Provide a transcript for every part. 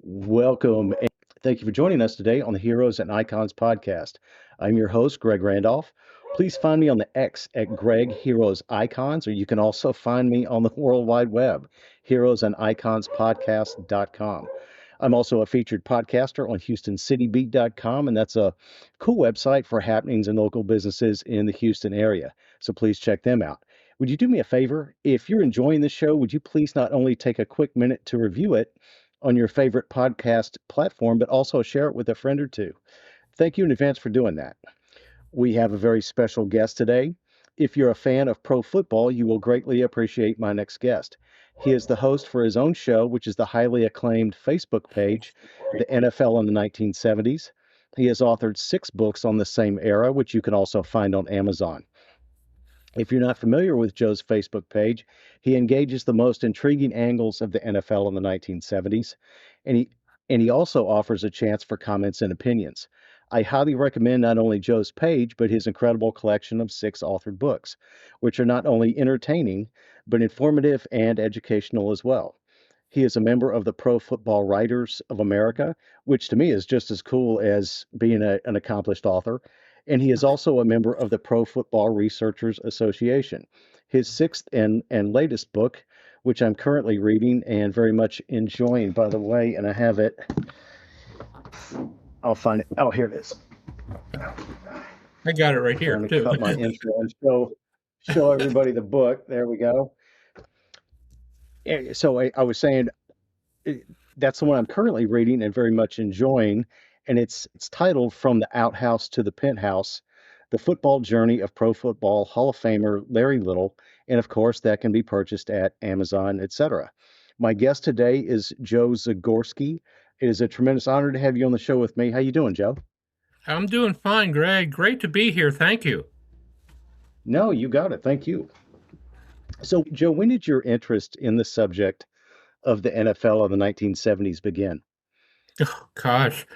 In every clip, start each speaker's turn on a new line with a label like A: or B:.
A: Welcome, and thank you for joining us today on the Heroes and Icons podcast. I'm your host, Greg Randolph. Please find me on the X at Greg Heroes Icons, or you can also find me on the World Wide Web, heroesandiconspodcast.com. I'm also a featured podcaster on HoustonCityBeat.com, and that's a cool website for happenings and local businesses in the Houston area. So please check them out. Would you do me a favor? If you're enjoying the show, would you please not only take a quick minute to review it on your favorite podcast platform, but also share it with a friend or two? Thank you in advance for doing that. We have a very special guest today. If you're a fan of pro football, you will greatly appreciate my next guest. He is the host for his own show, which is the highly acclaimed Facebook page, the NFL in the 1970s. He has authored 6 books on the same era, which you can also find on Amazon. If you're not familiar with Joe's Facebook page, he engages the most intriguing angles of the NFL in the 1970s, and he also offers a chance for comments and opinions. I highly recommend not only Joe's page, but his incredible collection of 6 authored books, which are not only entertaining, but informative and educational as well. He is a member of the Pro Football Writers of America, which to me is just as cool as being an accomplished author. And he is also a member of the Pro Football Researchers Association. His sixth and latest book, which I'm currently reading and very much enjoying, by the way, and I have it. I'll find it. Oh, here it is.
B: I got it right here,
A: I'm going
B: too.
A: to cut my intro and show everybody the book. There we go. So I was saying that's the one I'm currently reading and very much enjoying, and it's titled "From the Outhouse to the Penthouse: The Football Journey of Pro Football Hall of Famer Larry Little," and of course that can be purchased at Amazon, etc. My guest today is Joe Zagorski. It is a tremendous honor to have you on the show with me. How you doing, Joe?
B: I'm doing fine, Greg. Great to be here. Thank you.
A: No, you got it. Thank you. So, Joe, when did your interest in the subject of the NFL of the 1970s begin?
B: Oh, gosh,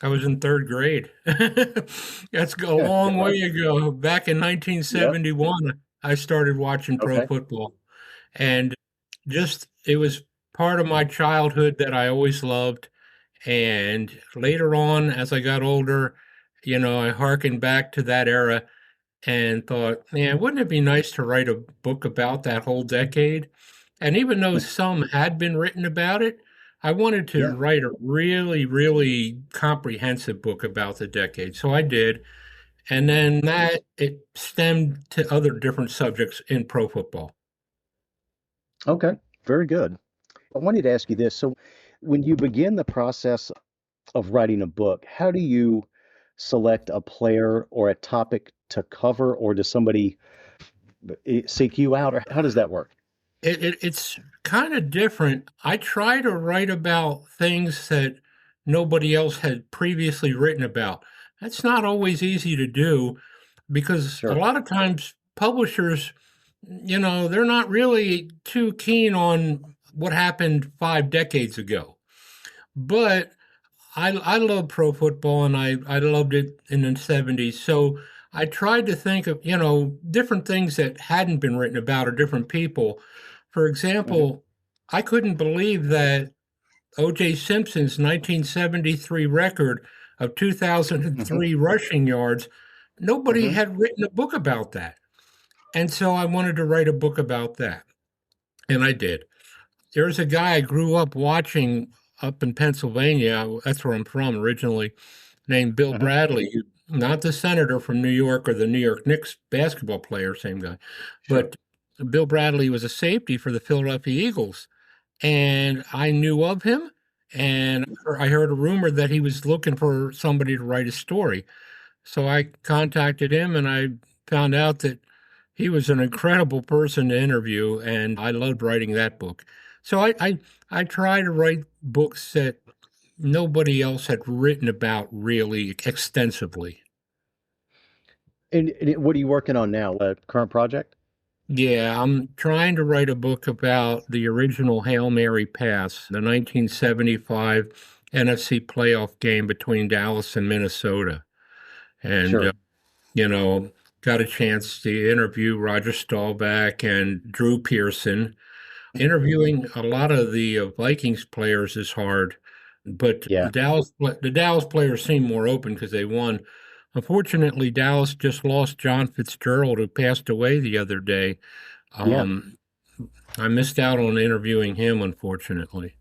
B: I was in third grade. That's a long way ago. Back in
A: Yep.
B: 1971, I started watching pro
A: Okay.
B: football. And just, it was part of my childhood that I always loved. And later on, as I got older, I hearkened back to that era and thought, man, wouldn't it be nice to write a book about that whole decade? And even though some had been written about it, I wanted to
A: Yeah.
B: write a really, really comprehensive book about the decade. So I did. And then that it stemmed to other different subjects in pro football.
A: Okay. Very good. I wanted to ask you this. So, when you begin the process of writing a book, how do you select a player or a topic to cover, or does somebody seek you out, or how does that work?
B: It's kind of different. I try to write about things that nobody else had previously written about. That's not always easy to do because a
A: Sure.
B: lot of times publishers, they're not really too keen on what happened 5 decades ago. But I love pro football and I loved it in the 70s. So I tried to think of, different things that hadn't been written about or different people. For
A: Hmm.
B: example, I couldn't believe that O.J. Simpson's 1973 record of
A: Hmm.
B: 2,003 rushing yards, nobody
A: Hmm.
B: had written a book about that. And so I wanted to write a book about that. And I did. There's a guy I grew up watching up in Pennsylvania. That's where I'm from originally, named Bill
A: Hmm.
B: Bradley, not the senator from New York or the New York Knicks basketball player, same guy,
A: Sure.
B: but Bill Bradley was a safety for the Philadelphia Eagles. And I knew of him, and I heard a rumor that he was looking for somebody to write a story. So I contacted him and I found out that he was an incredible person to interview, and I loved writing that book. So I try to write books that nobody else had written about really extensively.
A: And what are you working on now? Current project?
B: Yeah, I'm trying to write a book about the original Hail Mary pass, the 1975 NFC playoff game between Dallas and Minnesota. And,
A: Sure.
B: you know, got a chance to interview Roger Staubach and Drew Pearson. Interviewing a lot of the Vikings players is hard. But
A: Yeah.
B: The Dallas players seem more open because they won. Unfortunately, Dallas just lost John Fitzgerald, who passed away the other day.
A: Yeah.
B: Um, I missed out on interviewing him, unfortunately.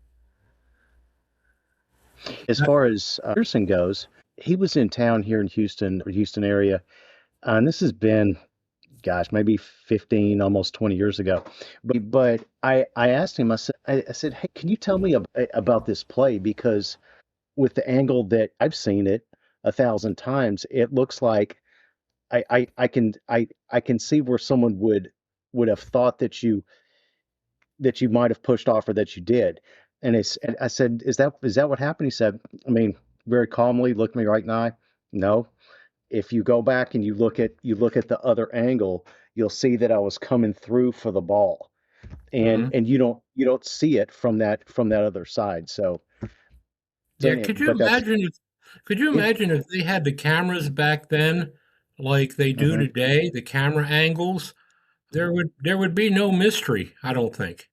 A: As far as Pearson goes, he was in town here in Houston, or Houston area, and this has been, gosh, maybe 15, almost 20 years ago. But I asked him, I said, hey, can you tell me about this play? Because with the angle that I've seen it 1,000 times, it looks like I can see where someone would have thought that you might have pushed off or that you did. And I said, is that what happened? He said, I mean, very calmly, looked me right in the eye. No. If you go back and you look at the other angle, you'll see that I was coming through for the ball.
B: Mhm.
A: And you don't see it from that other side. So
B: Yeah,
A: anyway, but that's
B: could you
A: yeah.
B: imagine if they had the cameras back then like they do
A: Hmm.
B: today, the camera angles? There would be no mystery, I don't think.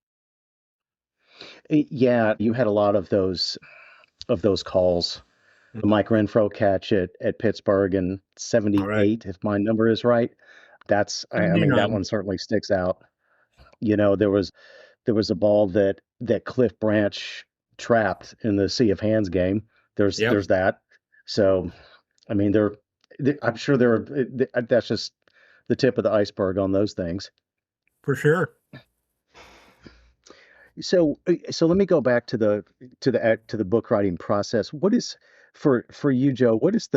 A: Yeah, you had a lot of those calls. The Mike Renfro catch at Pittsburgh in
B: All right.
A: '78, if my number is right. I mean, that
B: 79.
A: one certainly sticks out. You know, there was a ball that Cliff Branch trapped in the Sea of Hands game.
B: Yep,
A: There's that. So, I mean, I'm sure that's just the tip of the iceberg on those things.
B: for sure.
A: So let me go back to to the book writing process. What is for you, Joe? What's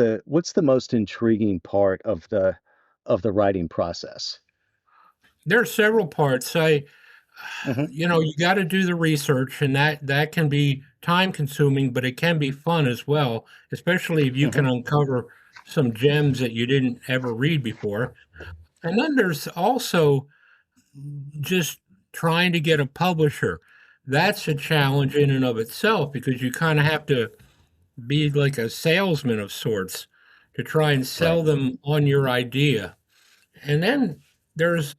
A: the most intriguing part of the writing process?
B: There are several parts.
A: Hmm.
B: You got to do the research, and that can be time consuming, but it can be fun as well, especially if you
A: Hmm.
B: can uncover some gems that you didn't ever read before. And then there's also just trying to get a publisher. That's a challenge in and of itself because you kind of have to be like a salesman of sorts to try and
A: Right.
B: sell them on your idea. And then there's,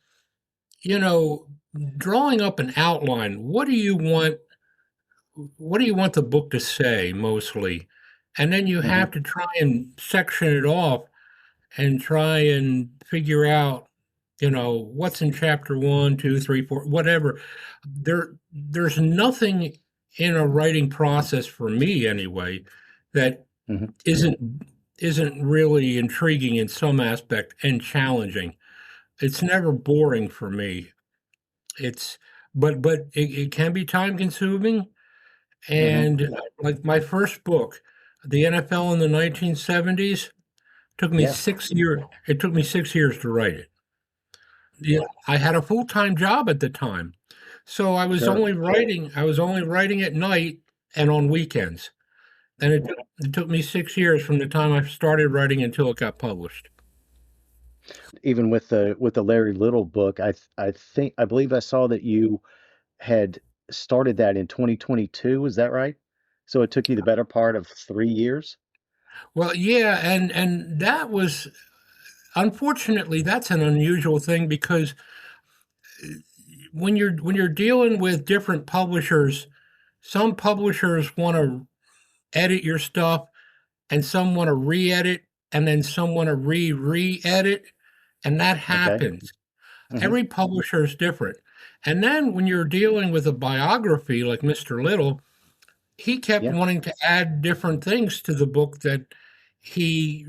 B: you know, drawing up an outline. What do you want the book to say mostly? And then you
A: Hmm.
B: have to try and section it off and try and figure out, what's in chapter one, two, three, four, whatever. There's nothing in a writing process for me anyway that
A: Hmm.
B: isn't isn't really intriguing in some aspect and challenging. It's never boring for me. It's but it can be time consuming
A: Hmm.
B: and like my first book, the NFL in the 1970s, took me
A: Yeah.
B: 6 years. It took me 6 years to write it. Yeah, I had a full-time job at the time. So
A: Sure.
B: I was only writing at night and on weekends. And it took me 6 years from the time I started writing until it got published.
A: Even with the Larry Little book, I believe I saw that you had started that in 2022. Is that right? So it took you the better part of 3 years.
B: Well, yeah, and that was unfortunately that's an unusual thing because when you're dealing with different publishers, some publishers want to edit your stuff and some want to re-edit and then some want to re-edit, and that
A: Okay.
B: happens.
A: Hmm.
B: Every publisher is different. And then when you're dealing with a biography like Mr. Little, he kept
A: Yeah.
B: wanting to add different things to the book that he,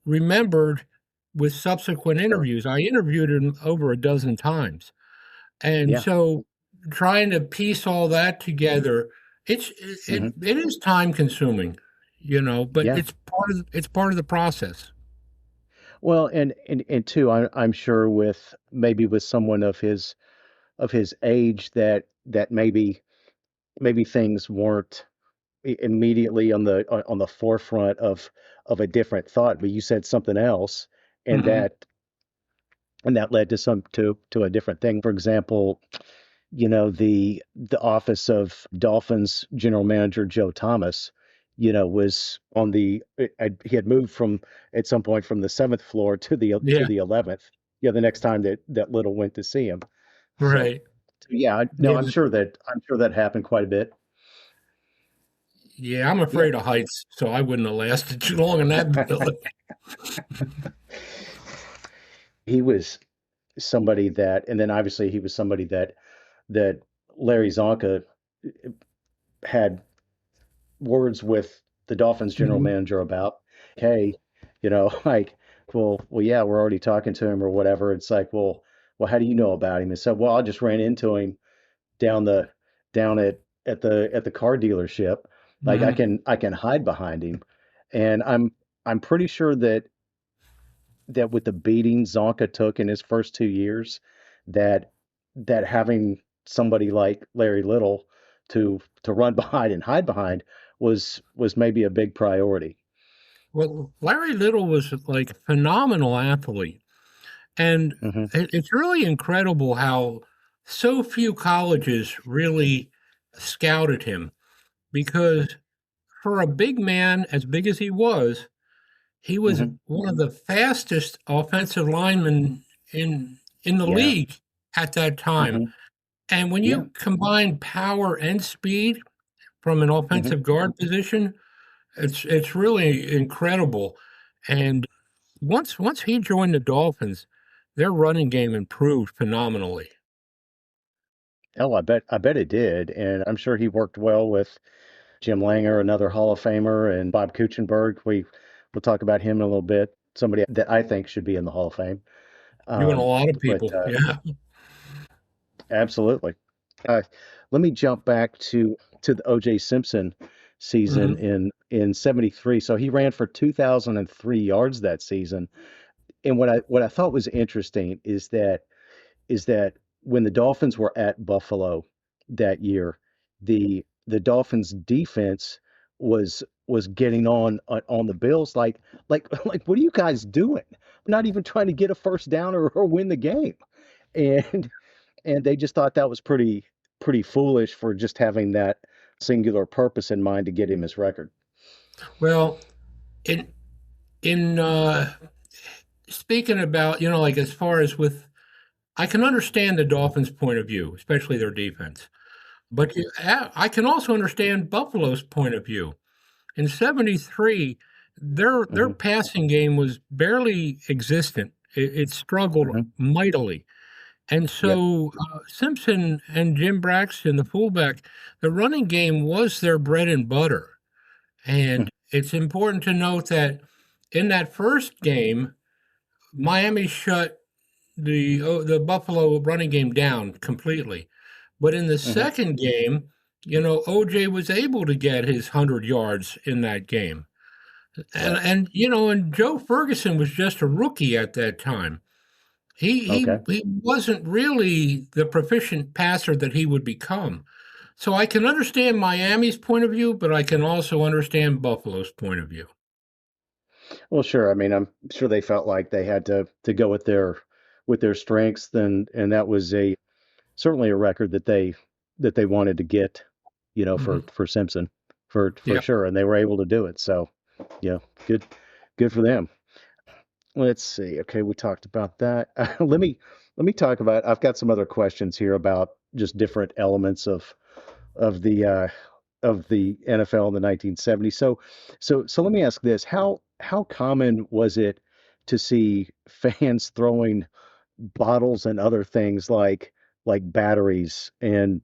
B: remembered with subsequent
A: Sure.
B: interviews. I interviewed him over a dozen times. And
A: Yeah.
B: so trying to piece all that together,
A: Hmm.
B: it is time consuming, but
A: Yeah.
B: it's part of the process.
A: Well, and two, I'm sure with maybe with someone of his age that maybe things weren't immediately on the forefront of a different thought, but you said something else, and
B: Mhm.
A: that led to to a different thing. For example, you know, the office of Dolphins general manager Joe Thomas, you know, was on he had moved from at some point from the seventh floor to
B: Yeah,
A: the 11th. Yeah, the next time that Little went to see him. So
B: right.
A: yeah, no,
B: Yeah.
A: I'm sure that happened quite a bit.
B: Yeah, I'm
A: Yeah,
B: afraid of heights, so I wouldn't have lasted too long in that building.
A: he was somebody that, and then obviously he was somebody that Larry Zonka had words with the Dolphins general
B: Mhm.
A: manager about, hey, like, well, yeah, we're already talking to him or whatever. It's like, well, how do you know about him? And so, well, I just ran into him down the down at the car dealership. Like
B: Mhm.
A: I can hide behind him, and I'm pretty sure that with the beating Zonka took in his first 2 years, that that having somebody like Larry Little to run behind and hide behind was maybe a big priority.
B: Well, Larry Little was like a phenomenal athlete. And
A: Hmm.
B: it's really incredible how so few colleges really scouted him because for a big man as big as he was
A: Hmm.
B: one of the fastest offensive linemen in the
A: Yeah.
B: league at that time.
A: Hmm.
B: And when
A: Yeah.
B: you combine power and speed from an
A: Hmm.
B: offensive guard position, it's really incredible. And once he joined the Dolphins, their running game improved phenomenally.
A: Oh, I bet it did, and I'm sure he worked well with Jim Langer, another Hall of Famer, and Bob Kuechenberg. We'll talk about him in a little bit. Somebody that I think should be in the Hall of Fame.
B: You and a
A: Um,
B: lot of
A: but
B: people, yeah.
A: Absolutely. Uh, Let me jump back to the O.J. Simpson season
B: Hmm.
A: in '73. So he ran for 2,003 yards that season. And what I thought was interesting is that when the Dolphins were at Buffalo that year, the Dolphins defense was getting on the Bills like what are you guys doing? Not even trying to get a first down or win the game. And and they just thought that was pretty foolish for just having that singular purpose in mind to get him his record.
B: Well, in in speaking about, like as far as with, I can understand the Dolphins' point of view, especially their defense, but I can also understand Buffalo's point of view. In '73, their
A: Hmm.
B: passing game was barely existent. It struggled
A: Hmm.
B: mightily. And
A: Yep.
B: so Simpson and Jim Braxton, the fullback, the running game was their bread and butter. And it's important to note that in that first game, Miami shut the Buffalo running game down completely. But in the
A: Hmm.
B: second game, OJ was able to get his 100 yards in that game. And
A: Right.
B: and and Joe Ferguson was just a rookie at that time. He he
A: Okay.
B: he wasn't really the proficient passer that he would become. So I can understand Miami's point of view, but I can also understand Buffalo's point of view.
A: Well, sure. I mean, I'm sure they felt like they had to go with their strengths, and that was a certainly a record that they wanted to get,
B: Hmm.
A: for Simpson, for
B: Yeah.
A: sure, and they were able to do it. So, yeah, good for them. Let's see. Okay, we talked about that. Let me talk about. I've got some other questions here about just different elements of the uh, of the NFL in the 1970s. So let me ask this: how common was it to see fans throwing bottles and other things like batteries and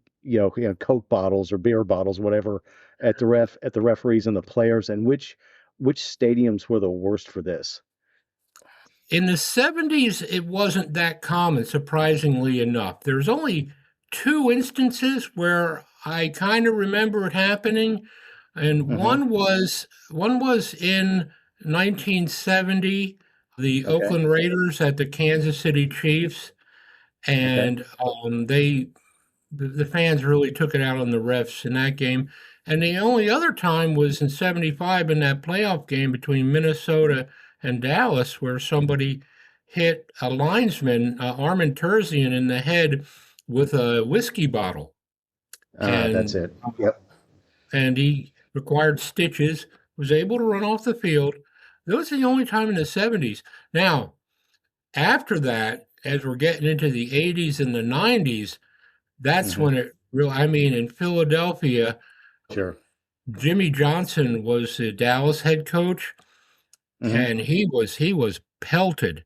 A: Coke bottles or beer bottles, whatever, at the referees and the players, and which stadiums were the worst for this?
B: In the '70s, it wasn't that common, surprisingly enough. There's only two instances where I kind of remember it happening, and
A: Hmm.
B: one was in 1970, the
A: Okay.
B: Oakland Raiders at the Kansas City Chiefs,
A: Okay.
B: and the fans really took it out on the refs in that game. And the only other time was in '75 in that playoff game between Minnesota and Dallas, where somebody hit a linesman, Armin Terzian, in the head with a whiskey bottle.
A: That's
B: And
A: it. Yep.
B: and he required stitches, was able to run off the field. That was the only time in the '70s. Now, after that, as we're getting into the '80s and the '90s, that's
A: Hmm.
B: when it really, I mean, in Philadelphia,
A: Sure.
B: Jimmy Johnson was the Dallas head coach,
A: Hmm.
B: and he was pelted.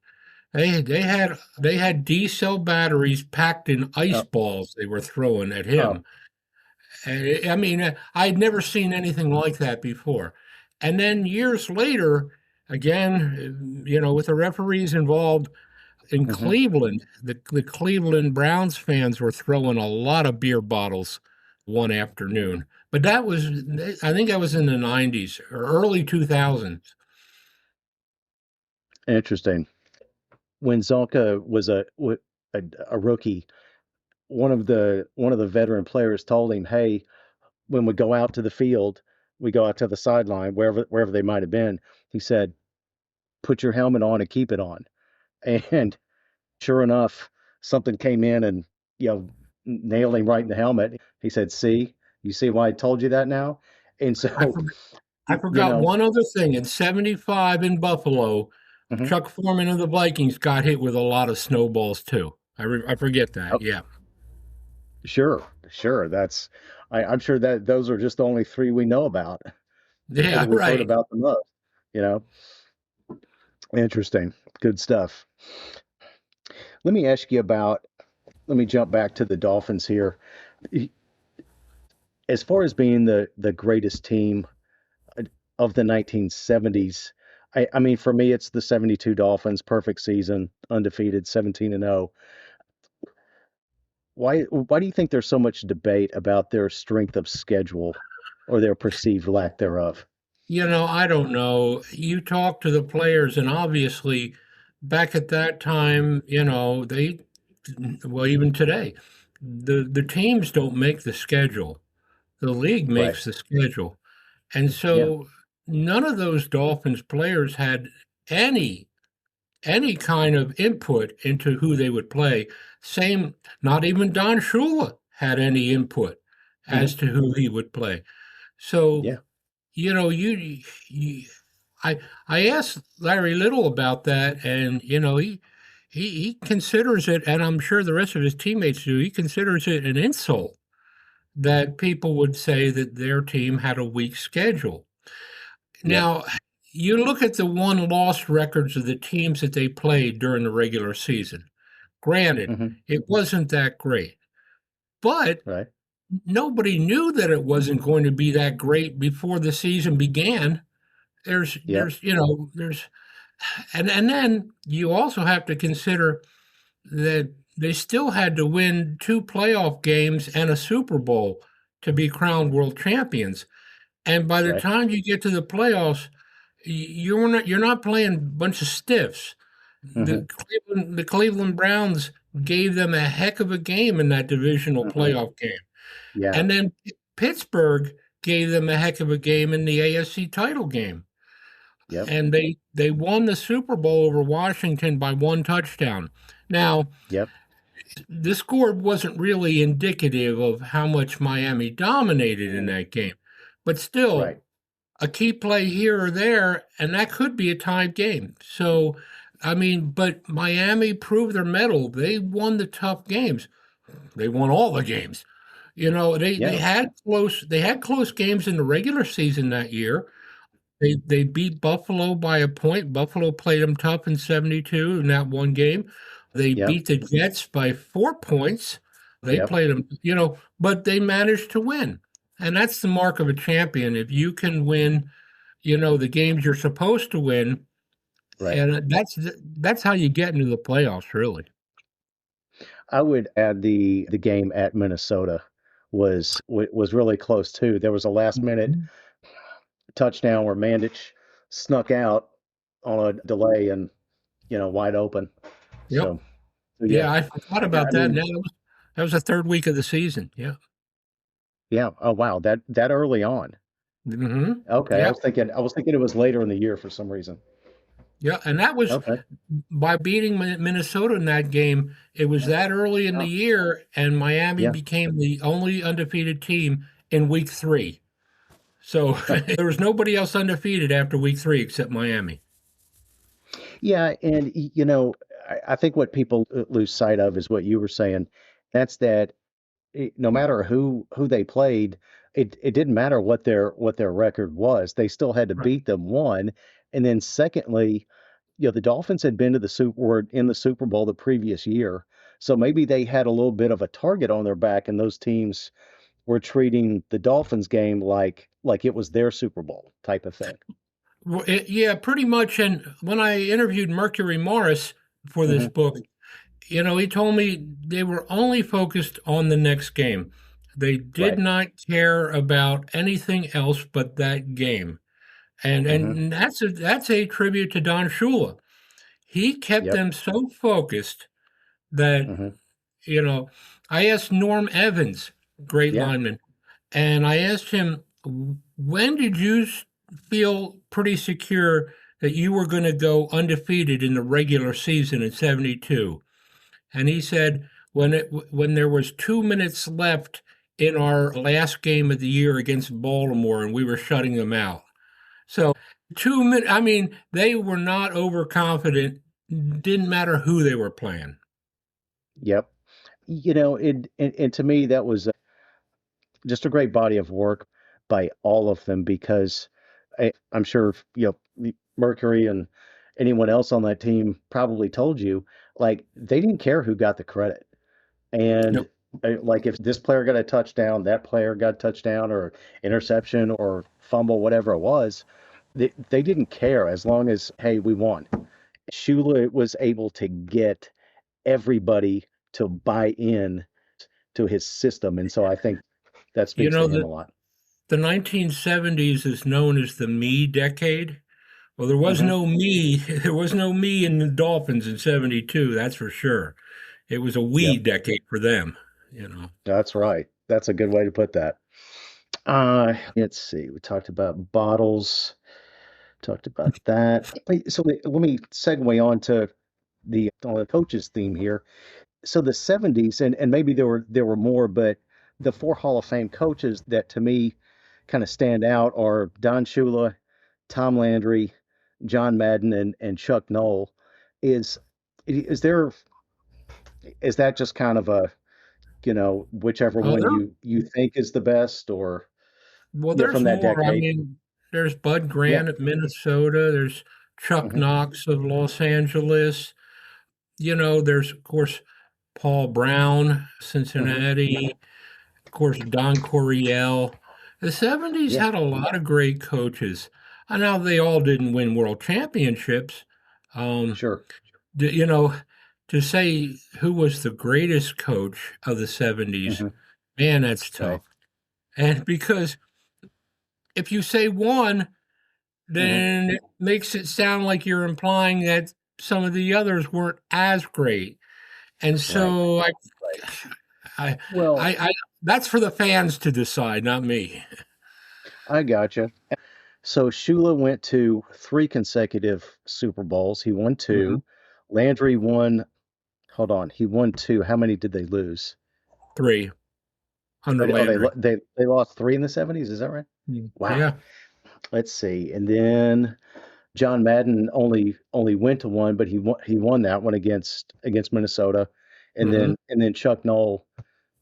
B: They had D cell batteries packed in ice
A: Oh,
B: balls they were throwing at
A: oh,
B: him. And I mean, I'd never seen anything like that before. And then years later, again, with the referees involved in
A: hmm.
B: Cleveland, the Cleveland Browns fans were throwing a lot of beer bottles one afternoon. But I think that was in the 90s or early 2000s.
A: Interesting. When Zonka was a, a rookie, one of the veteran players told him, "Hey, when we go out to the field, we go out to the sideline, wherever they might have been." He said, "Put your helmet on and keep it on." And sure enough, something came in and you know nailed him right in the helmet. He said, "See, you see why I told you that now?" And
B: I
A: so,
B: forgot, I
A: you
B: forgot
A: know,
B: one other thing. In 75 in Buffalo,
A: mhm.
B: Chuck Foreman of the Vikings got hit with a lot of snowballs too. I forget that.
A: Oh,
B: Yeah.
A: sure, sure. I'm sure that those are just the only three we know about or
B: Yeah,
A: that we've heard
B: right.
A: about the most. You know, interesting, good stuff. Let me ask you about. Let me jump back to the Dolphins here. As far as being the greatest team of the 1970s, I mean, for me, it's the 72 Dolphins, perfect season, undefeated, 17 and 0. Why do you think there's so much debate about their strength of schedule or their perceived lack thereof?
B: I don't know. You talk to the players, and obviously, back at that time, well, even today, the teams don't make the schedule. The league
A: Right.
B: makes the schedule. And
A: Yeah.
B: so none of those Dolphins players had any any kind of input into who they would play. Same, not even Don Shula had any input
A: Hmm.
B: as to who he would play. So,
A: Yeah.
B: you I I asked Larry Little about that, and he considers it, and I'm sure the rest of his teammates do. He considers it an insult that people would say that their team had a weak schedule.
A: Yep.
B: Now, you look at the one loss records of the teams that they played during the regular season. Granted,
A: Hmm.
B: it wasn't that great, but
A: Right.
B: nobody knew that it wasn't going to be that great before the season began. There's,
A: Yep.
B: there's, you know, there's, and then you also have to consider that they still had to win two playoff games and a Super Bowl to be crowned world champions. And by the
A: Right.
B: time you get to the playoffs, you're not playing a bunch of stiffs.
A: Hmm.
B: The Cleveland Browns gave them a heck of a game in that divisional
A: Hmm.
B: playoff game.
A: Yeah.
B: And then Pittsburgh gave them a heck of a game in the AFC title game.
A: Yep.
B: And they won the Super Bowl over Washington by one touchdown. Now,
A: Yep.
B: the score wasn't really indicative of how much Miami dominated in
A: Mhm.
B: that game. But still,
A: Right.
B: a key play here or there, and that could be a tied game. So, I mean, but Miami proved their mettle. They won the tough games. They won all the games. They
A: Yeah.
B: had close games in the regular season that year. They beat Buffalo by a point. Buffalo played them tough in 72 in that one game. They
A: Yep.
B: beat the Jets by 4 points. They
A: Yep.
B: played them, but they managed to win. And that's the mark of a champion. If you can win, the games you're supposed to win,
A: Right.
B: and that's how you get into the playoffs, really.
A: I would add the game at Minnesota was really close too. There was a last minute
B: Mhm.
A: touchdown where Mandich snuck out on a delay and wide open.
B: Yep.
A: So yeah,
B: Yeah, I forgot
A: yeah.
B: about
A: I
B: that.
A: mean,
B: Now that was the third week of the season. Yeah.
A: yeah. Oh wow, that early on. Okay,
B: Yeah.
A: I was thinking it was later in the year for some reason.
B: Yeah. And that was
A: Okay.
B: by beating Minnesota in that game. It was that early in the
A: Oh,
B: year, and Miami
A: yeah.
B: became the only undefeated team in week three. So there was nobody else undefeated after week three except Miami.
A: Yeah, and I think what people lose sight of is what you were saying. That's that no matter who they played. it didn't matter what their record was. They still had to
B: Right.
A: beat them, one. And then secondly, the Dolphins had been to the were in the Super Bowl the previous year. So maybe they had a little bit of a target on their back, and those teams were treating the Dolphins game like it was their Super Bowl type of thing.
B: Well, yeah, pretty much. And when I interviewed Mercury Morris for this
A: Hmm.
B: book, he told me they were only focused on the next game. They did
A: Right.
B: not care about anything else but that game. And
A: Hmm.
B: and that's a tribute to Don Shula. He kept
A: Yep.
B: them so focused that,
A: Hmm.
B: you know, I asked Norm Evans, great
A: Yeah.
B: lineman, and I asked him, when did you feel pretty secure that you were going to go undefeated in the regular season in 72? And he said, when there was 2 minutes left in our last game of the year against Baltimore and we were shutting them out. So 2 minutes, I mean, they were not overconfident. Didn't matter who they were playing.
A: Yep. And to me, that was just a great body of work by all of them because I'm sure Mercury and anyone else on that team probably told you like they didn't care who got the credit. And
B: Nope.
A: like if this player got a touchdown, that player got a touchdown or interception or fumble, whatever it was, they didn't care as long as, hey, we won. Shula was able to get everybody to buy in to his system. And so I think that
B: You
A: speaks to
B: know,
A: him
B: the,
A: a lot.
B: the 1970s is known as the me decade. Well, there was
A: Hmm.
B: no me. There was no me in the Dolphins in 72, that's for sure. It was a we
A: Yep,
B: decade for them.
A: that's right. That's a good way to put that. Let's see. We talked about bottles, talked about that. Wait, so let me segue on to the coaches theme here. So the 70s, and maybe there were more, but the four Hall of Fame coaches that to me kind of stand out are Don Shula, Tom Landry, John Madden, and Chuck Noll. Is is there is that just kind of a whichever
B: Oh,
A: one you think is the best, or
B: well, there's
A: from that
B: more. I
A: decade?
B: mean, there's Bud
A: Yeah.
B: Grant at Minnesota. There's Chuck
A: Hmm.
B: Knox of Los Angeles. There's, of course, Paul Brown,
A: Hmm.
B: Cincinnati. Of course, Don Coryell. The 70s
A: Yeah.
B: had a lot of great coaches. I know they all didn't win world championships. Um,
A: Sure.
B: d- you know, to say who was the greatest coach of the 70s,
A: Hmm.
B: man, that's
A: Right.
B: tough. And because if you say one,
A: Hmm.
B: then it makes it sound like you're implying that some of the others weren't as great. And
A: Right.
B: so I,
A: Well,
B: I, that's for the fans to decide, not me.
A: I gotcha. So Shula went to three consecutive Super Bowls. He won
B: Mhm.
A: two. Landry won. Hold on, he won two. How many did they lose?
B: Three under
A: Oh,
B: Landry.
A: they lost three in the 70s. Is that right? Wow.
B: Yeah.
A: Let's see. And then John Madden only went to one, but he won that one against Minnesota. And
B: Hmm.
A: then Chuck Noll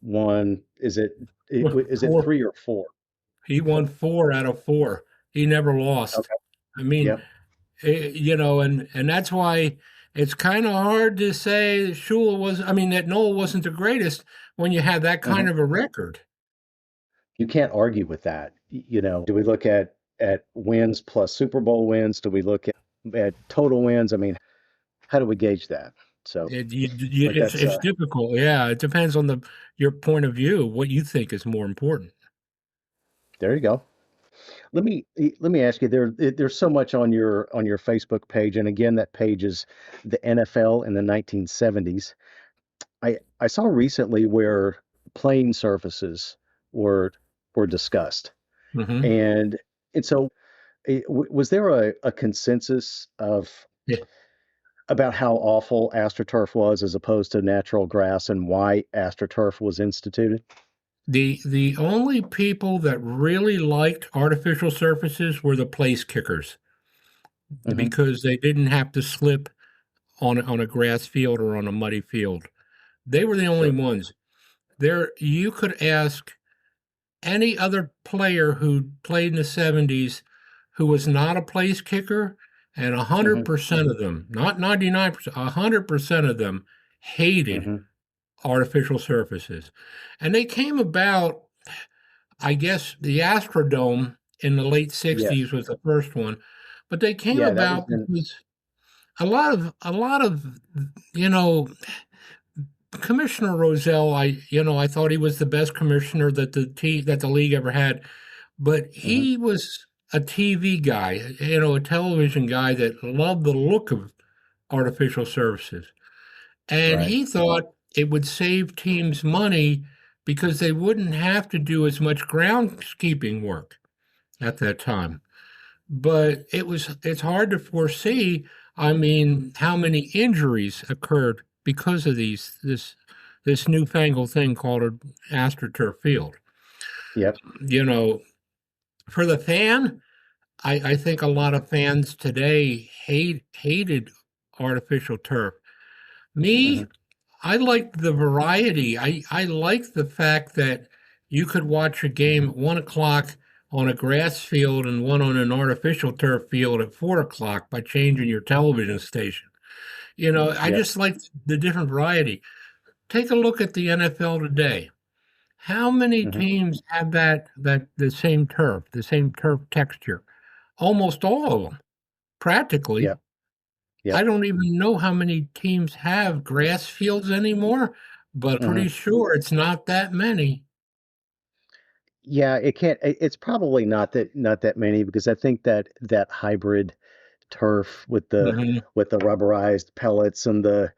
A: won. Is it
B: Four.
A: three or four?
B: He won 4 out of 4. He never lost.
A: Okay.
B: I mean,
A: Yep.
B: and that's why it's kind of hard to say that Shula was. I mean, that Noel wasn't the greatest when you have that
A: Hmm.
B: kind of a record.
A: You can't argue with that. Do we look at wins plus Super Bowl wins? Do we look at total wins? I mean, how do we gauge that? So, like that's
B: It's difficult. Yeah, it depends on your point of view, what you think is more important.
A: there you go. Let me ask you there's so much on your Facebook page, and again that page is the NFL in the 1970s. I saw recently where plane surfaces were were discussed,
B: Hmm.
A: and so was there a consensus of about how awful AstroTurf was as opposed to natural grass and why AstroTurf was instituted?
B: The only people that really liked artificial surfaces were the place kickers
A: Hmm.
B: because they didn't have to slip on a grass field or on a muddy field. They were the only
A: Sure.
B: ones. There you could ask any other player who played in the 70s who was not a place kicker, and
A: Hmm.
B: 100% of them, not 99%, 100% of them hated
A: Hmm.
B: artificial surfaces. And they came about, I guess the Astrodome in the late
A: Yes.
B: 60s was the first one, but they came
A: Yeah, that was
B: about
A: in.
B: because a lot of you know Commissioner Roselle, I thought he was the best commissioner that the league ever had, but
A: Hmm.
B: he was a TV guy, a television guy that loved the look of artificial surfaces. And
A: Right.
B: he thought it would save teams money because they wouldn't have to do as much groundskeeping work at that time. But it's hard to foresee, I mean, how many injuries occurred because of this newfangled thing called an astroturf field.
A: Yep.
B: You know, for the fan, I think a lot of fans today hated artificial turf. Me,
A: Hmm.
B: I liked the variety. I liked the fact that you could watch a game at 1 o'clock on a grass field and one on an artificial turf field at 4 o'clock by changing your television station. I
A: Yep.
B: just liked the different variety. Take a look at the NFL today. How many
A: Hmm.
B: teams have that the same turf texture? Almost all of them, practically.
A: Yep.
B: I
A: Yep.
B: don't even know how many teams have grass fields anymore, but
A: Hmm.
B: pretty sure it's not that many.
A: Yeah, it can't. It's probably not that many because I think that hybrid turf
B: Hmm.
A: with the rubberized pellets and the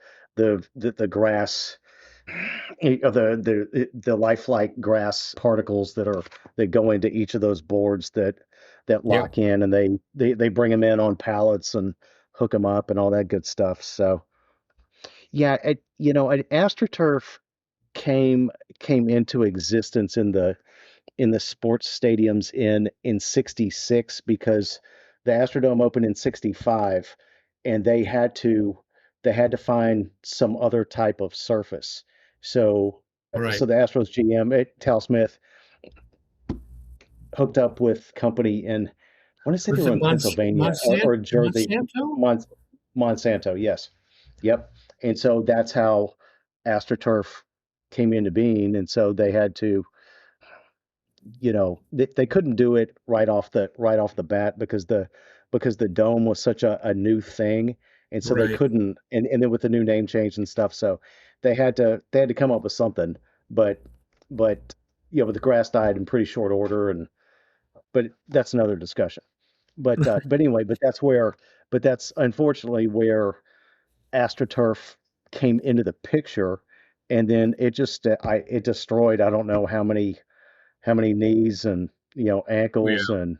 A: grass, the lifelike grass particles that go into each of those boards that
B: Yep.
A: lock in, and they bring them in on pallets and hook them up and all that good stuff. So yeah, AstroTurf came came into existence in the sports stadiums in 66 because the Astrodome opened in 65 and they had to find some other type of surface. So
B: Right.
A: so the Astros GM, Tal Smith, hooked up with company in, I want to say they
B: Was
A: were
B: it
A: in Pennsylvania or Jersey,
B: Monsanto?
A: Mon, Monsanto, yes. Yep. And so that's how AstroTurf came into being. And so they had to, they couldn't do it right off the bat because the dome was such a new thing, and so they
B: Right.
A: couldn't, and then with the new name change and stuff, so they had to come up with something, but but but the grass died in pretty short order, and but that's another discussion. But anyway, but that's unfortunately where AstroTurf came into the picture, and then it destroyed, I don't know how many knees and ankles
B: Yeah.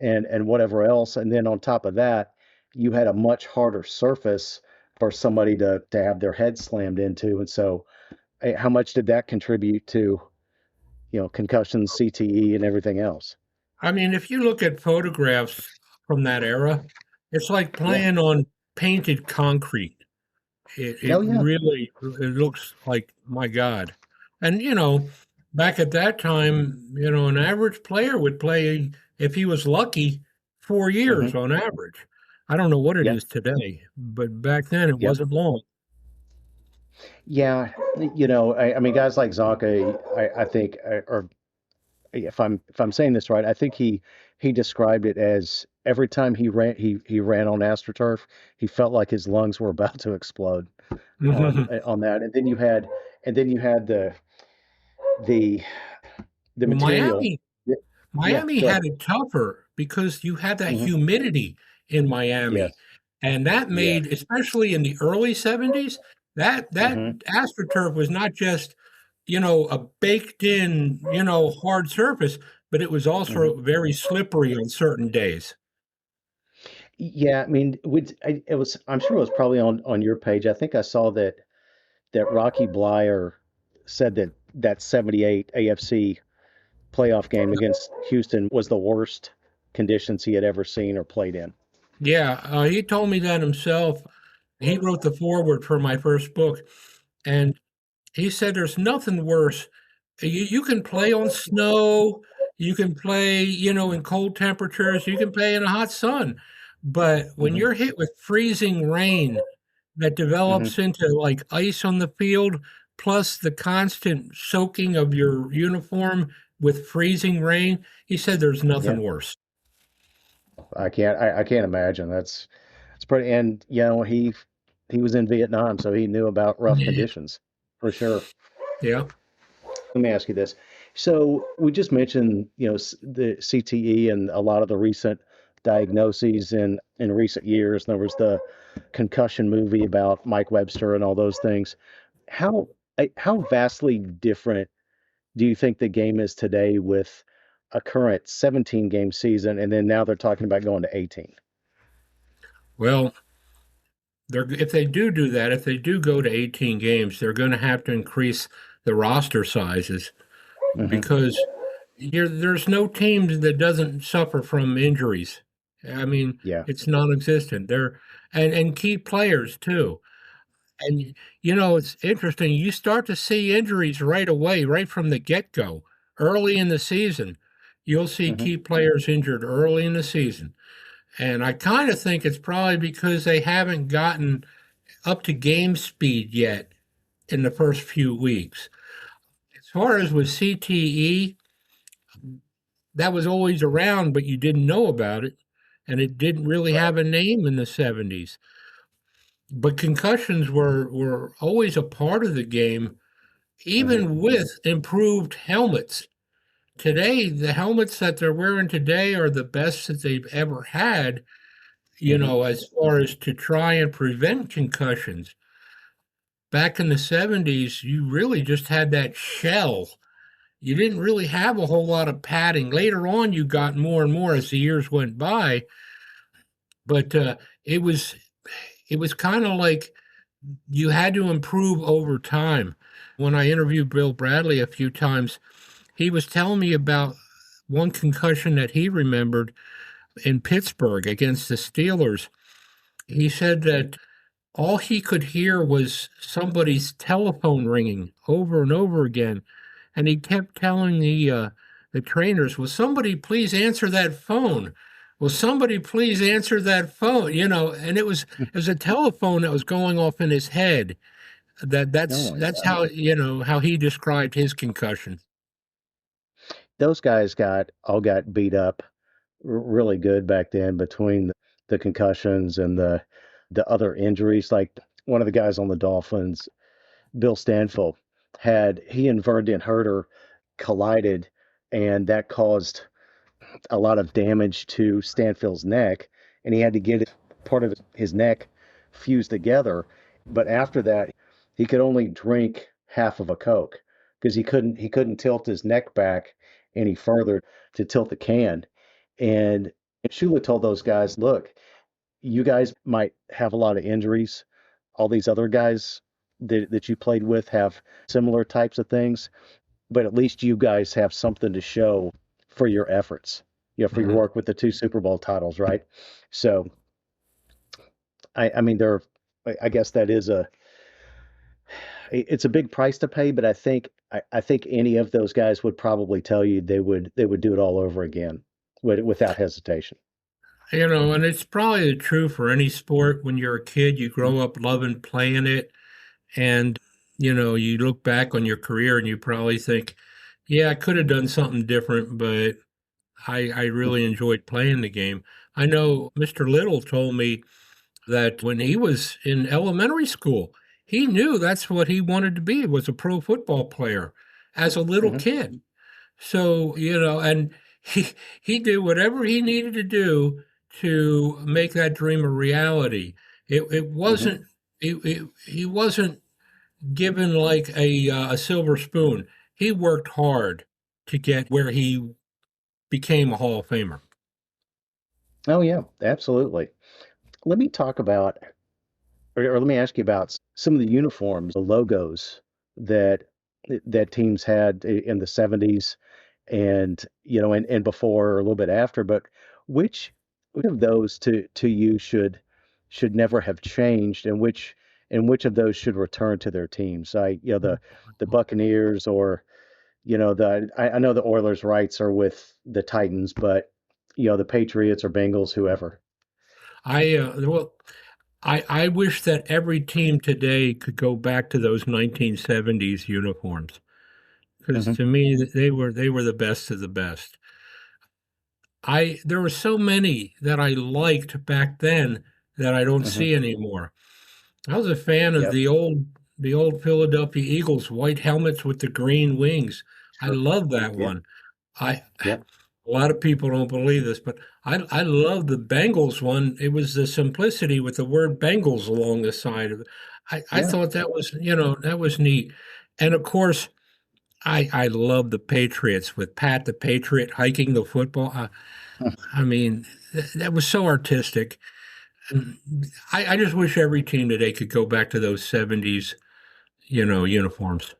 A: and whatever else, and then on top of that you had a much harder surface for somebody to have their head slammed into, and so how much did that contribute to concussions, CTE, and everything else?
B: I mean, if you look at photographs from that era, it's like
A: Yeah.
B: playing on painted concrete. It
A: Oh yeah.
B: really, it looks like, my God. And back at that time, an average player would play, if he was lucky, 4 years
A: Hmm.
B: on average. I don't know what it
A: Yep.
B: is today, but back then it
A: Yep.
B: wasn't long.
A: Yeah. I mean, guys like Zonka, I think, are, if I'm saying this right, I think he described it as every time he ran on AstroTurf, he felt like his lungs were about to explode on that. And then you had the the
B: Well,
A: material. Yeah, yeah,
B: Miami
A: go ahead.
B: had it tougher because you had that
A: Hmm.
B: humidity in Miami,
A: Yes.
B: and that
A: Yes.
B: made, especially in the early 70s, that
A: Hmm.
B: AstroTurf was not just, a baked in, hard surface, but it was
A: Hmm.
B: also very slippery on certain days.
A: Yeah, I mean, I'm sure it was probably on your page. I think I saw that Rocky Blyer said that 78 AFC playoff game against Houston was the worst conditions he had ever seen or played in.
B: Yeah, he told me that himself. He wrote the foreword for my first book, and he said there's nothing worse You can play on snow, you can play, in cold temperatures, you can play in a hot sun. But when
A: Hmm.
B: you're hit with freezing rain that
A: Hmm.
B: develops into like ice on the field, plus the constant soaking of your uniform with freezing rain, he said there's
A: Yeah,
B: nothing worse.
A: I can't imagine. It's pretty. And he was in Vietnam, so he knew about rough conditions for sure.
B: Yeah.
A: Let me ask you this. So we just mentioned, the CTE and a lot of the recent diagnoses in recent years. There was the concussion movie about Mike Webster and all those things. How how vastly different do you think the game is today with a current 17 game season, and then now they're talking about going to 18?
B: Well, if they do that, if they do go to 18 games, they're going to have to increase the roster sizes
A: Hmm.
B: because there's no team that doesn't suffer from injuries. I mean,
A: Yeah.
B: it's non-existent. And key players too. And it's interesting. You start to see injuries right away, right from the get-go, early in the season. You'll see
A: Hmm.
B: key players injured early in the season. And I kind of think it's probably because they haven't gotten up to game speed yet in the first few weeks. As far as with CTE, that was always around, but you didn't know about it, and it didn't really
A: Right.
B: have a name in the 70s. But concussions were always a part of the game,
A: Hmm.
B: even with improved helmets. Today, the helmets that they're wearing today are the best that they've ever had,
A: Hmm.
B: as far as to try and prevent concussions. Back in the 70s, you really just had that shell. You didn't really have a whole lot of padding. Later on, you got more and more as the years went by, but it was it was kind of like you had to improve over time. When I interviewed Bill Bradley a few times, he was telling me about one concussion that he remembered in Pittsburgh against the Steelers. He said that all he could hear was somebody's telephone ringing over and over again, and he kept telling the trainers, "Will somebody please answer that phone? Will somebody please answer that phone?" And it was a telephone that was going off in his head. That
A: Oh
B: that's
A: my
B: that's
A: God.
B: how how he described his concussion.
A: Those guys got beat up really good back then between the concussions and the other injuries. Like one of the guys on the Dolphins, Bill Stanfield, had he and Vernon Herter collided, and that caused a lot of damage to Stanfield's neck, and he had to get part of his neck fused together. But after that, he could only drink half of a Coke because he couldn't tilt his neck back any further to tilt the can. And Shula told those guys, "Look, you guys might have a lot of injuries. All these other guys that you played with have similar types of things, but at least you guys have something to show for your efforts, for your
B: Mhm.
A: work with the two Super Bowl titles, right?" So, I mean, I guess that is it's a big price to pay, but I think any of those guys would probably tell you they would do it all over again without hesitation.
B: And it's probably true for any sport. When you're a kid, you grow up loving playing it. And, you look back on your career and you probably think, yeah, I could have done something different, but I really enjoyed playing the game. I know Mr. Little told me that when he was in elementary school, he knew that's what he wanted to be, was a pro football player as a little
A: Hmm.
B: kid. So, and he he did whatever he needed to do to make that dream a reality. It
A: Hmm.
B: wasn't he wasn't given like a silver spoon. He worked hard to get where he became a Hall of Famer.
A: Oh yeah, absolutely. Let me talk about, or let me ask you about some of the uniforms, the logos that that teams had in the 70s, and and before or a little bit after. But which of those to you should never have changed, and which of those should return to their teams? The Buccaneers, or I know the Oilers' rights are with the Titans, but the Patriots or Bengals, whoever.
B: Well, I wish that every team today could go back to those 1970s uniforms because
A: Hmm.
B: to me they were the best of the best. I There were so many that I liked back then that I don't
A: Hmm.
B: see anymore. I was a fan of
A: Yep.
B: the old Philadelphia Eagles white helmets with the green wings. I
A: Sure.
B: love that
A: Yep.
B: one. I
A: Yep.
B: A lot of people don't believe this, but I love the Bengals one. It was the simplicity with the word Bengals along the side of it. I
A: Yeah.
B: thought that was neat. And of course, I love the Patriots with Pat the Patriot hiking the football. I mean, that was so artistic. And I just wish every team today could go back to those 70s, uniforms.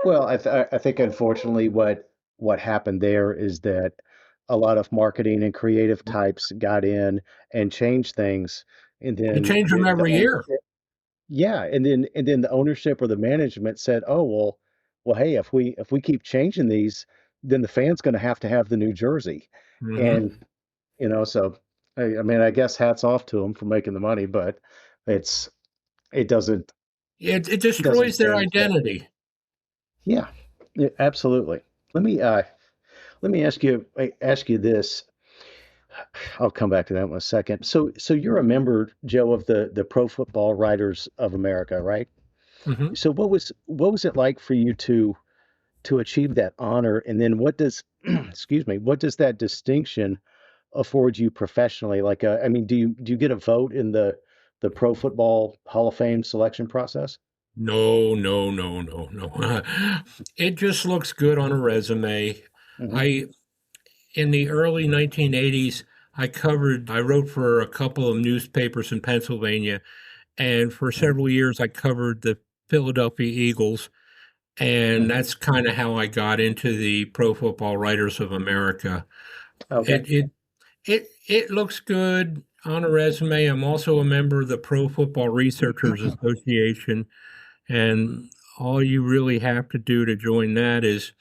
A: Well, I think unfortunately what happened there is that a lot of marketing and creative types got in and changed things, and
B: They
A: then
B: change them
A: the
B: every year.
A: ownership, yeah, and then the ownership or the management said, "Oh, well, hey, if we keep changing these, then the fan's going to have the new jersey."
B: Hmm.
A: And so I mean, I guess hats off to them for making the money, but it's it
B: It
A: doesn't
B: destroys their
A: change that.
B: identity.
A: Yeah, yeah, absolutely. Let me uh let me ask you this. I'll come back to that in a second. So you're a member, Joe, of the Pro Football Writers of America, right?
B: Hmm.
A: So what was it like for you to achieve that honor? And then what does excuse me, what does that distinction afford you professionally? Like, I mean, do you get a vote in the Pro Football Hall of Fame selection process?
B: No, no, no, no, no. It just looks good on a resume.
A: Hmm.
B: I In the early 1980s, I wrote for a couple of newspapers in Pennsylvania, and for
A: Hmm.
B: several years I covered the Philadelphia Eagles, and
A: Hmm.
B: that's kind of how I got into the Pro Football Writers of America.
A: Okay.
B: It looks good on a resume. I'm also a member of the Pro Football Researchers Association, and all you really have to do to join that is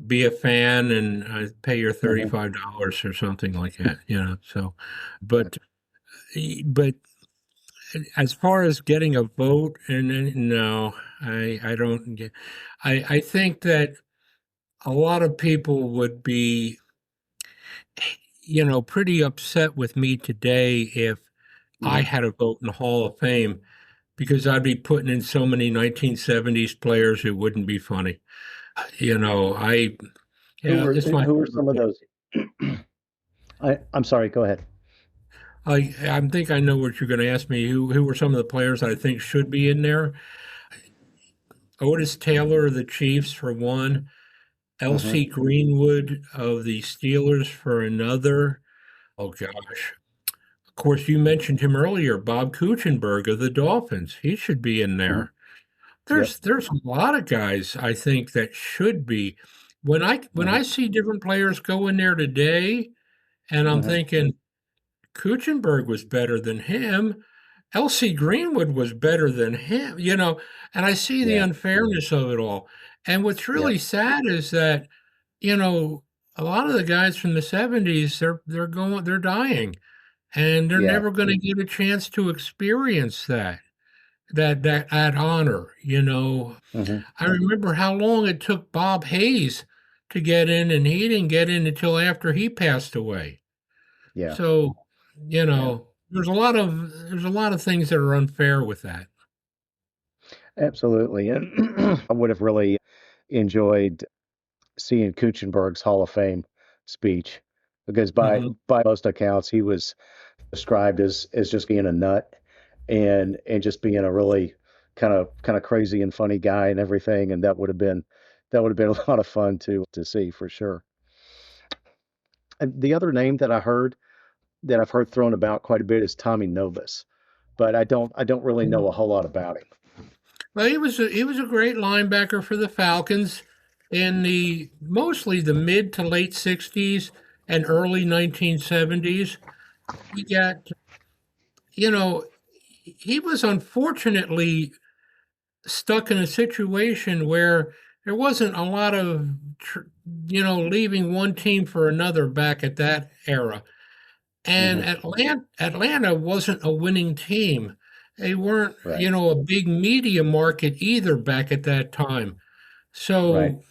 B: be a fan and pay your
A: Hmm.
B: $35 or something like that. So, but but as far as getting a vote, and no, I don't get. I think that a lot of people would be, pretty upset with me today if I
A: Hmm.
B: had a vote in the Hall of Fame because I'd be putting in so many 1970s players it wouldn't be funny.
A: Who were
B: It's my
A: who were
B: favorite.
A: some of those? I'm sorry. Go ahead.
B: I think I know what you're going to ask me. Who were some of the players I think should be in there? Otis Taylor of the Chiefs for one,
A: Hmm.
B: L.C. Greenwood of the Steelers for another. Oh gosh. Of course, you mentioned him earlier, Bob Kuchenberg of the Dolphins. He should be in
A: Hmm.
B: there.
A: Yep.
B: There's a lot of guys I think that should be. When I
A: Hmm.
B: see different players go in there today, and I'm
A: Hmm.
B: thinking Kuchenberg was better than him. L.C. Greenwood was better than him, and I see the
A: Yeah.
B: unfairness of it all. And what's
A: Yep.
B: really sad is that, you know, a lot of the guys from the 70s, they're dying, and they're
A: Yeah.
B: never going to get a chance to experience that honor.
A: Hmm.
B: I remember how long it took Bob Hayes to get in, and he didn't get in until after he passed away.
A: Yeah.
B: So,
A: Yeah.
B: there's a lot of things that are unfair with that.
A: Absolutely. And I would have really enjoyed seeing Kuchenberg's Hall of Fame speech because by
B: Hmm.
A: by most accounts he was described as just being a nut and just being a really kind of crazy and funny guy and everything, and that would have been a lot of fun to see for sure. And the other name that I've heard thrown about quite a bit is Tommy Novus, but I don't really know a whole lot about him.
B: Well, he was a great linebacker for the Falcons in the mostly the mid to late 60s and early 1970s. He got, you know, he was unfortunately stuck in a situation where there wasn't a lot of leaving one team for another back at that era. And
A: Hmm.
B: Atlanta wasn't a winning team. They weren't,
A: Right.
B: a big media market either back at that time.
A: Right.
B: So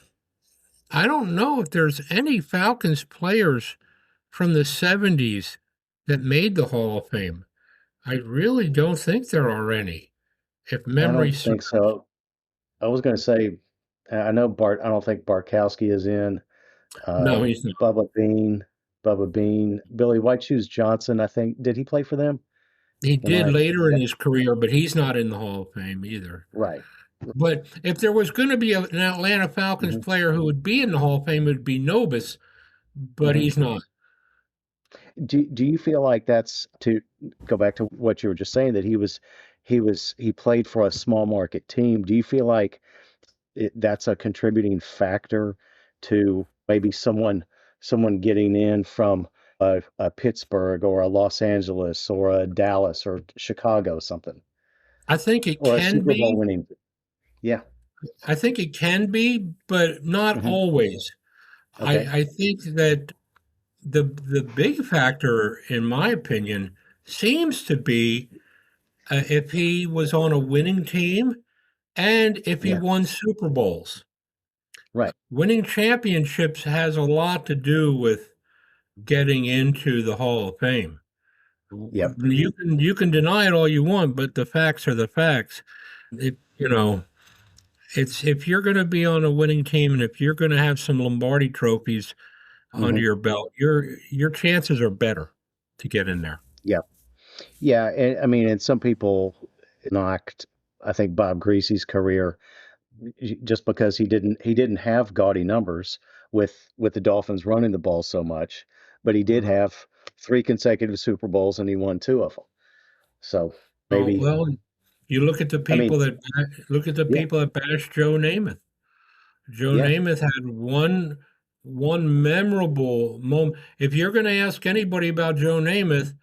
B: I don't know if there's any Falcons players from the 70s that made the Hall of Fame. I really don't think there are any, if
A: I
B: memory
A: don't
B: serves.
A: think so. I was going to say, I know Bart. I don't think Bartkowski is in.
B: No,
A: Uh,
B: he's not.
A: Bubba Bean, Bubba Bean, Billy White Shoes Johnson. I think did he play for them?
B: He
A: Am
B: did
A: I
B: later in his career, but he's not in the Hall of Fame either.
A: right?
B: But if there was going to be an Atlanta Falcons
A: Hmm.
B: player who would be in the Hall of Fame, it would be Nobis, but
A: Hmm.
B: he's not.
A: Do you feel like that's to go back to what you were just saying that he played for a small market team? Do you feel like that's a contributing factor to maybe someone getting in from a Pittsburgh or a Los Angeles or a Dallas or Chicago something
B: I think it
A: or a
B: can
A: Super Bowl
B: be.
A: winning? Yeah.
B: I think it can be, but not
A: Hmm.
B: always.
A: Okay.
B: I think that the big factor, in my opinion, seems to be if he was on a winning team and if he
A: Yeah.
B: won Super Bowls.
A: Right.
B: Winning championships has a lot to do with getting into the Hall of Fame.
A: Yep.
B: You can deny it all you want, but the facts are the facts. It, you know, it's if you're going to be on a winning team and if you're going to have some Lombardi trophies under
A: Hmm.
B: your belt, your chances are better to get in there.
A: Yeah. Yeah. And I mean, and some people knocked, I think, Bob Greasy's career just because he didn't have gaudy numbers with the Dolphins running the ball so much, but he did
B: Uh,
A: have three consecutive Super Bowls and he won two of them. So
B: oh
A: maybe,
B: well, you
A: I mean,
B: look at the
A: yeah,
B: people that bashed Joe Namath. Joe
A: yeah,
B: Namath had one memorable moment. If you're going to ask anybody about Joe Namath,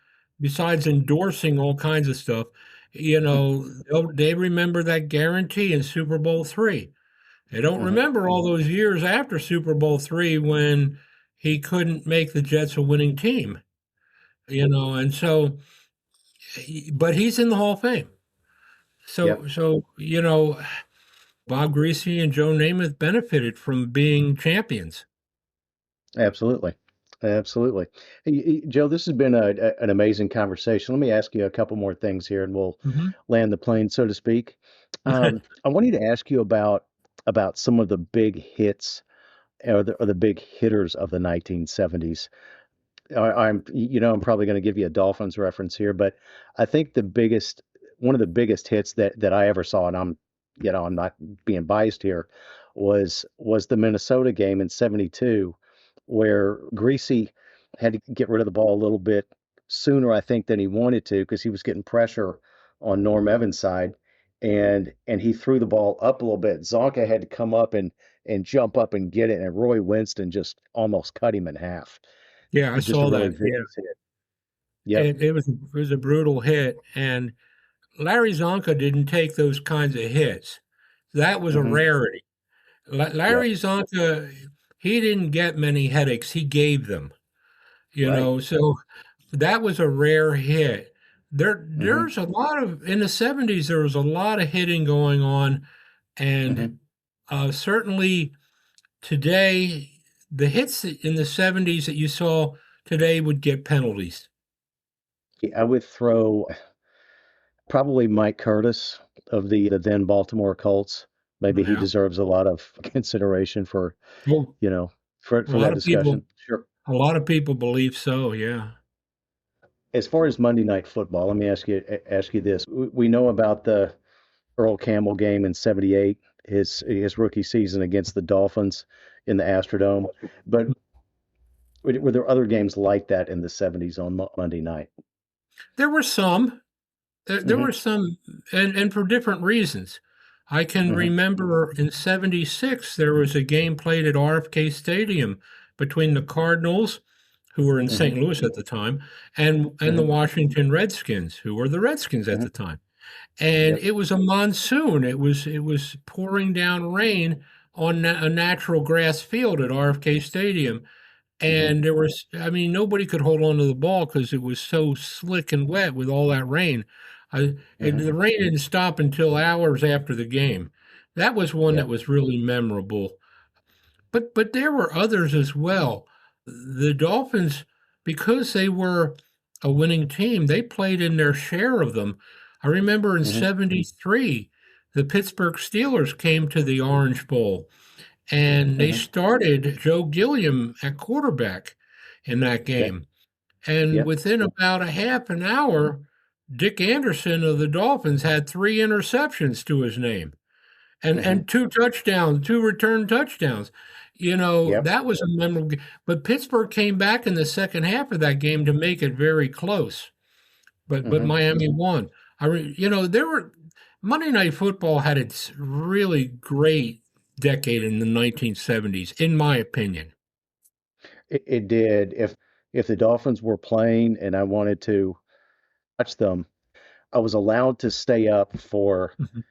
B: besides endorsing all kinds of stuff, they remember that guarantee in Super Bowl three. They don't
A: hmm,
B: remember all those years after Super Bowl three when he couldn't make the Jets a winning team. And so, but he's in the Hall of Fame.
A: yeah,
B: So Bob Greasy and Joe Namath benefited from being champions.
A: absolutely, absolutely. Joe, this has been an amazing conversation. Let me ask you a couple more things here, and we'll
B: Mhm.
A: land the plane, so to speak. I wanted to ask you about some of the big hits or the big hitters of the 1970s. I'm probably going to give you a Dolphins reference here, but I think one of the biggest hits that I ever saw, and I'm not being biased here, was the Minnesota game in '72, where Greasy had to get rid of the ball a little bit sooner, I think, than he wanted to because he was getting pressure on Norm Evans' side, and he threw the ball up a little bit. Zonka had to come up and jump up and get it, and Roy Winston just almost cut him in half.
B: Yeah, I
A: Just a
B: saw
A: really
B: that. Yeah,
A: vicious hit. Yep.
B: it was a brutal hit, and Larry Zonka didn't take those kinds of hits. That was a
A: Hmm.
B: rarity.
A: Yep.
B: Larry Zonka, he didn't get many headaches. He gave them.
A: Right.
B: So that was a rare hit.
A: Hmm.
B: There's a lot of in the 70s. There was a lot of hitting going on, and
A: Hmm.
B: certainly today, the hits in the 70s that you saw today would get penalties.
A: I would throw probably Mike Curtis of the then Baltimore Colts. Maybe he
B: Yeah.
A: deserves a lot of consideration for,
B: Well,
A: you know, for
B: a
A: for
B: lot
A: that
B: of people,
A: discussion. Sure.
B: a lot of people believe so. Yeah.
A: As far as Monday Night Football, let me ask you this. We know about the Earl Campbell game in '78, his rookie season against the Dolphins in the Astrodome, but were there other games like that in the '70s on Monday night?
B: There were some. There
A: Hmm.
B: were some, and for different reasons. I can
A: Hmm.
B: remember in '76 there was a game played at RFK Stadium between the Cardinals, who were in
A: Hmm.
B: St. Louis at the time, and the
A: Hmm.
B: Washington Redskins, who were the Redskins at
A: Hmm.
B: the time. And
A: Yep.
B: it was a monsoon. It was pouring down rain on a natural grass field at RFK Stadium.
A: Hmm.
B: And there was, I mean, nobody could hold on to the ball because it was so slick and wet with all that rain.
A: Hmm.
B: The rain didn't stop until hours after the game. That was one
A: Yeah.
B: that was really memorable. But there were others as well. The Dolphins, because they were a winning team, they played in their share of them. I remember in
A: Hmm.
B: '73, the Pittsburgh Steelers came to the Orange Bowl and they
A: Hmm.
B: started Joe Gilliam at quarterback in that
A: Okay.
B: game. And
A: Yeah.
B: within about a half an hour, Dick Anderson of the Dolphins had three interceptions to his name
A: Hmm.
B: and two touchdowns, two return touchdowns. You know,
A: Yep.
B: that was a memorable game. But Pittsburgh came back in the second half of that game to make it very close. But
A: Hmm.
B: Miami won. You know, there were Monday Night Football had its really great decade in the 1970s, in my opinion.
A: It did. If the Dolphins were playing and I wanted to watch them, I was allowed to stay up for
B: Mhm.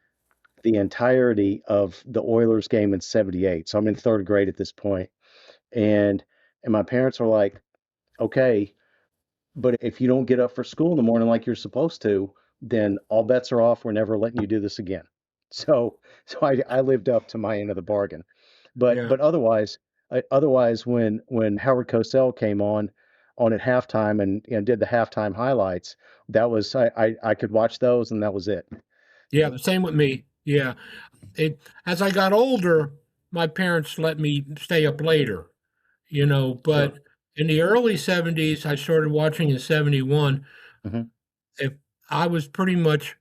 A: the entirety of the Oilers game in '78. So I'm in third grade at this point, and my parents were like, "Okay, but if you don't get up for school in the morning like you're supposed to, then all bets are off. We're never letting you do this again." So I lived up to my end of the bargain.
B: Yeah.
A: But otherwise, when Howard Cosell came on at halftime and did the halftime highlights, that was I could watch those and that was it.
B: Yeah, the same with me. Yeah. It As I got older, my parents let me stay up later, you know,
A: Sure.
B: but in the early '70s, I started watching in '71.
A: Hmm.
B: If I was pretty much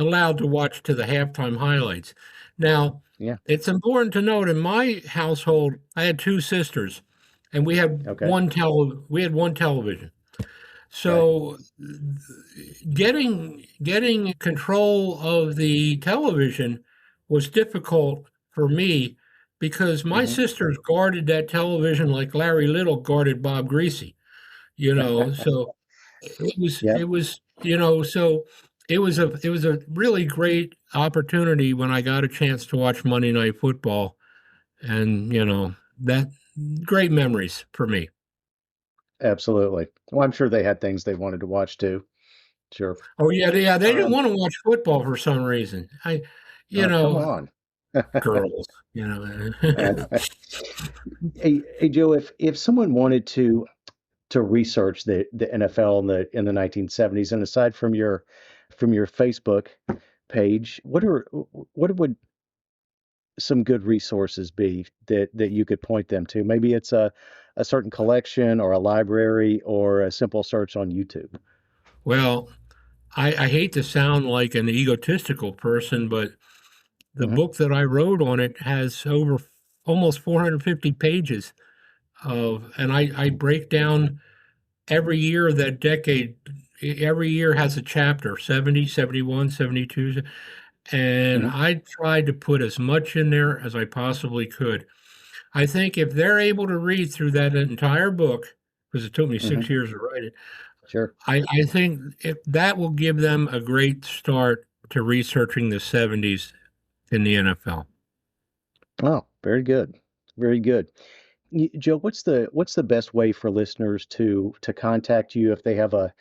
B: allowed to watch to the halftime highlights. Now,
A: Yeah.
B: it's important to note in my household, I had two sisters, and
A: Okay.
B: we had one television.
A: Right.
B: So getting control of the television was difficult for me because my
A: Hmm.
B: sisters guarded that television like Larry Little guarded Bob Greasy, you know. So
A: Yep.
B: it was, you know, so it was a really great opportunity when I got a chance to watch Monday Night Football, and you know that great memories for me.
A: Absolutely. Well, I'm sure they had things they wanted to watch too. Sure.
B: Oh yeah, they didn't
A: Um,
B: want to watch football for some reason. You
A: Come
B: know,
A: on.
B: girls, you know.
A: Hey Joe, if someone wanted to research the NFL in the 1970s, and aside from your Facebook page, what would some good resources be that you could point them to? Maybe it's a certain collection or a library or a simple search on YouTube.
B: Well, I hate to sound like an egotistical person, but the
A: Hmm.
B: book that I wrote on it has over almost 450 pages of, and I break down every year of that decade. Every year has a chapter, 70, 71, 72, and
A: Hmm.
B: I tried to put as much in there as I possibly could. I think if they're able to read through that entire book, because it took me
A: Hmm.
B: 6 years to write it,
A: Sure.
B: I think that will give them a great start to researching the '70s in the NFL.
A: Oh, very good. Very good. Joe, what's the best way for listeners to contact you if they have a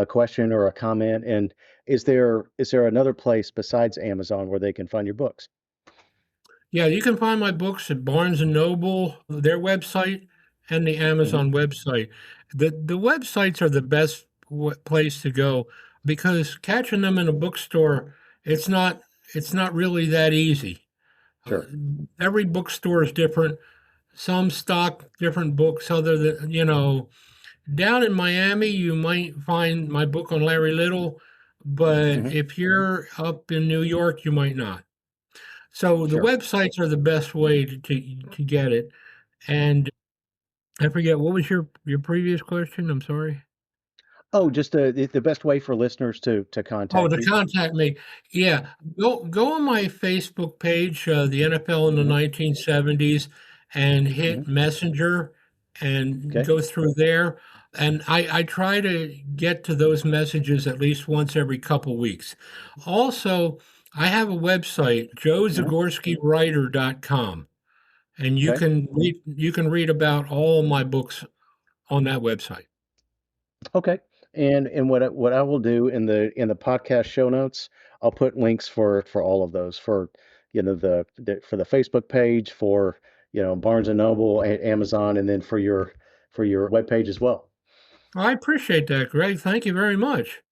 A: question or a comment? And is there another place besides Amazon where they can find your books?
B: Yeah, you can find my books at Barnes and Noble, their website, and the
A: Hmm.
B: Amazon website. The websites are the best place to go because catching them in a bookstore, it's not it's not really that easy. Uh,
A: Sure.
B: every bookstore is different. Some stock different books other than, you know, down in Miami, you might find my book on Larry Little, but
A: Hmm.
B: if you're up in New York, you might not. So the
A: Sure.
B: websites are the best way to get it. And I forget what was your previous question? I'm sorry.
A: Oh, just the best way for listeners to
B: Oh,
A: contact
B: to
A: you.
B: contact me. Yeah, go on my Facebook page, the NFL in the
A: Hmm.
B: 1970s, and
A: Hmm.
B: hit Messenger and
A: Okay.
B: go through there. And I try to get to those messages at least once every couple weeks. Also, I have a website,
A: Mhm.
B: joezagorskiwriter.com, and
A: Okay.
B: you can read about all my books on that website.
A: Okay. And what I will do in the podcast show notes, I'll put links for all of those for for the Facebook page, for Barnes and Noble, Amazon, and then for your webpage as well.
B: I appreciate that, Greg. Thank you very much.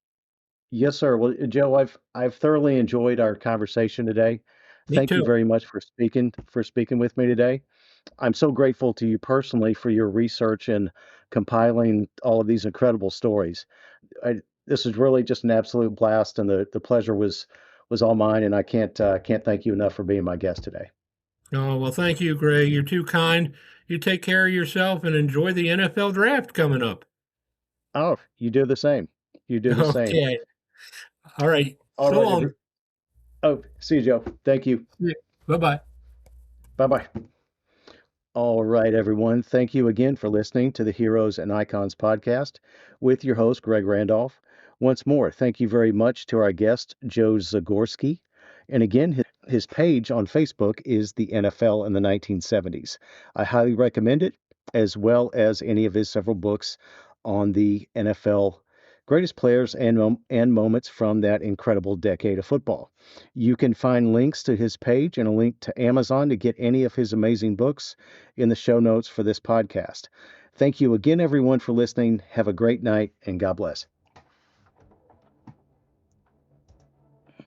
A: Yes, sir. Well, Joe, I've thoroughly enjoyed our conversation today.
B: Me
A: Thank you
B: too.
A: very much for speaking with me today. I'm so grateful to you personally for your research and compiling all of these incredible stories. This is really just an absolute blast, and the pleasure was all mine. And I can't thank you enough for being my guest today.
B: Oh, well, thank you, Greg. You're too kind. You take care of yourself and enjoy the NFL draft coming up.
A: Oh, you do the same. You do the same.
B: Okay. All right.
A: All
B: So
A: right,
B: long.
A: Oh, see you, Joe. Thank you.
B: Bye bye.
A: Bye bye. All right, everyone. Thank you again for listening to the Heroes and Icons podcast with your host, Greg Randolph. Once more, thank you very much to our guest, Joe Zagorski. And again, his page on Facebook is the NFL in the 1970s. I highly recommend it, as well as any of his several books on the NFL greatest players and moments from that incredible decade of football. You can find links to his page and a link to Amazon to get any of his amazing books in the show notes for this podcast. Thank you again, everyone, for listening. Have a great night, and God bless.